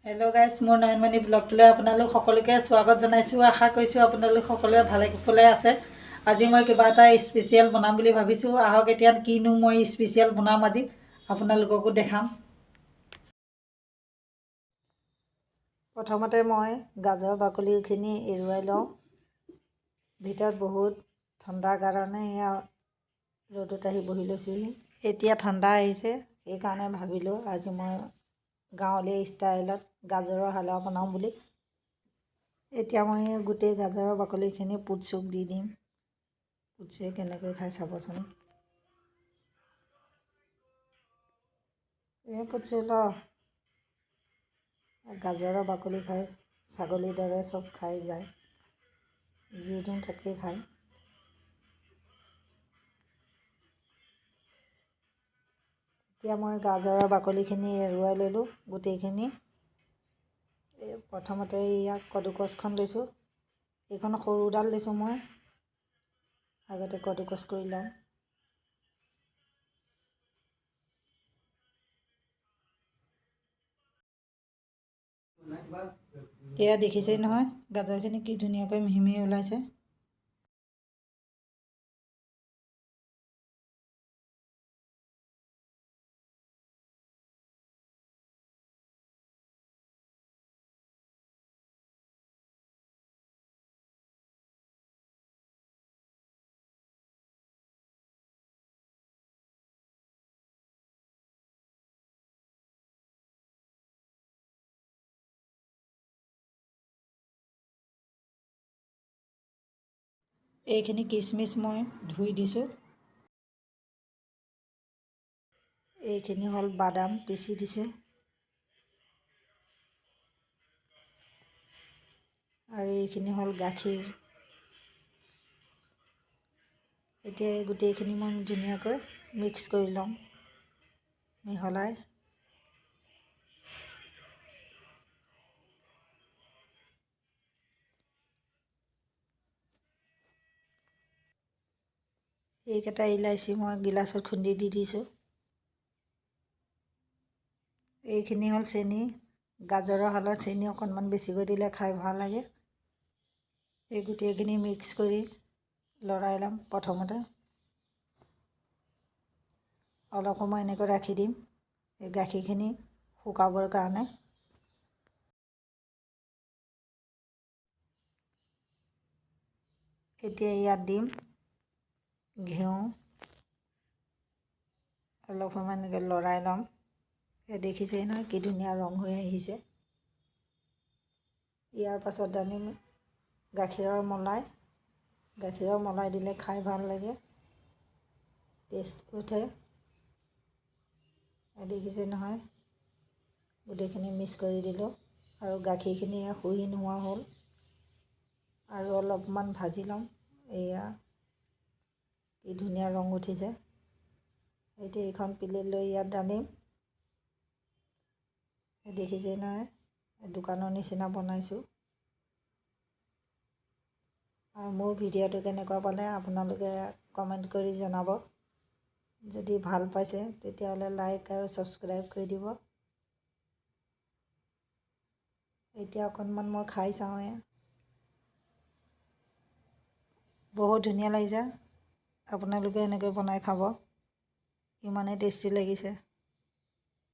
Hello' guys, মোৰ নয়নমণি ব্লগটোলৈ আপোনালোক সকলোকে স্বাগত জনাইছোঁ। আশা কৰিছোঁ আপোনালোক সকলোৱে ভালে কুশলে আছে। আজি মই কিবা এটা স্পেচিয়েল বনাম বুলি ভাবিছোঁ। আহক এতিয়া কিনো মই স্পেচিয়েল বনাম আজি আপোনালোককো দেখাম। প্ৰথমতে মই গাজৰ বাকলিখিনি এৰুৱাই লওঁ। ভিতৰত বহুত ঠাণ্ডাৰ কাৰণে এয়া ৰ'দত আহি বহি লৈছোঁহি। এতিয়া ঠাণ্ডা আহিছে, সেইকাৰণে ভাবিলোঁ আজি মই গাঁৱলীয়া ষ্টাইলত গাজৰৰ হালোৱা বনাওঁ বুলি। এতিয়া মই গোটেই গাজৰৰ বাকলিখিনি পুট চুক দি দিম। পুটচুৱে কেনেকৈ খাই চাবচোন। এই পুটচুৱে ল, গাজৰৰ বাকলি খাই ছাগলীৰ দৰে চব খাই যায়, যি দিওঁ তাকেই খায়। এতিয়া মই গাজৰৰ বাকলিখিনি এৰুৱাই ল'লোঁ গোটেইখিনি। প্ৰথমতে ইয়াক কদুকছখন লৈছোঁ। এইখন সৰুডাল লৈছোঁ মই, আগতে কদুকছ কৰি লওঁ। এয়া দেখিছেই নহয়, গাজৰখিনি কি ধুনীয়াকৈ মিহি মিহি ওলাইছে। এইখিনি কিচমিচ মই ধুই দিছোঁ। এইখিনি হ'ল বাদাম, পিচি দিছোঁ। আৰু এইখিনি হ'ল গাখীৰ। এতিয়া এই গোটেইখিনি মই ধুনীয়াকৈ মিক্স কৰি লওঁ, মিহলাই। এইকেইটা ইলাচি মই গিলাচত খুন্দি দি দিছোঁ। এইখিনি হ'ল চেনি। গাজৰৰ হালত চেনি অকণমান বেছিকৈ দিলে খাই ভাল লাগে। এই গোটেইখিনি মিক্স কৰি লৰাই ল'ম। প্ৰথমতে অলপ সময় এনেকৈ ৰাখি দিম এই গাখীৰখিনি শুকাবৰ কাৰণে। এতিয়া ইয়াত দিম ঘিউ। অলপ সময় এনেকৈ লৰাই ল'ম। এই দেখিছেই নহয় কি ধুনীয়া ৰং হৈ আহিছে। ইয়াৰ পাছত আনিম গাখীৰৰ মলাই। গাখীৰৰ মলাই দিলে খাই ভাল লাগে, টেষ্ট উঠে। দেখিছে নহয়, গোটেইখিনি মিক্স কৰি দিলোঁ আৰু গাখীৰখিনি শুহি নোহোৱা হ'ল। আৰু অলপমান ভাজি ল'ম। এয়া কি ধুনীয়া ৰং উঠিছে। এতিয়া এইখন প্লেট লৈ ইয়াত ঢালিম। দেখিছেই নহয়, দোকানৰ নিচিনা বনাইছোঁ। আৰু মোৰ ভিডিঅ'টো কেনেকুৱা পালে আপোনালোকে কমেণ্ট কৰি জনাব। যদি ভাল পাইছে তেতিয়াহ'লে লাইক আৰু ছাবস্ক্ৰাইব কৰি দিব। এতিয়া অকণমান মই খাই চাওঁ। বহুত ধুনীয়া লাগিছে। আপোনালোকে এনেকৈ বনাই খাব, ইমানেই টেষ্টি লাগিছে।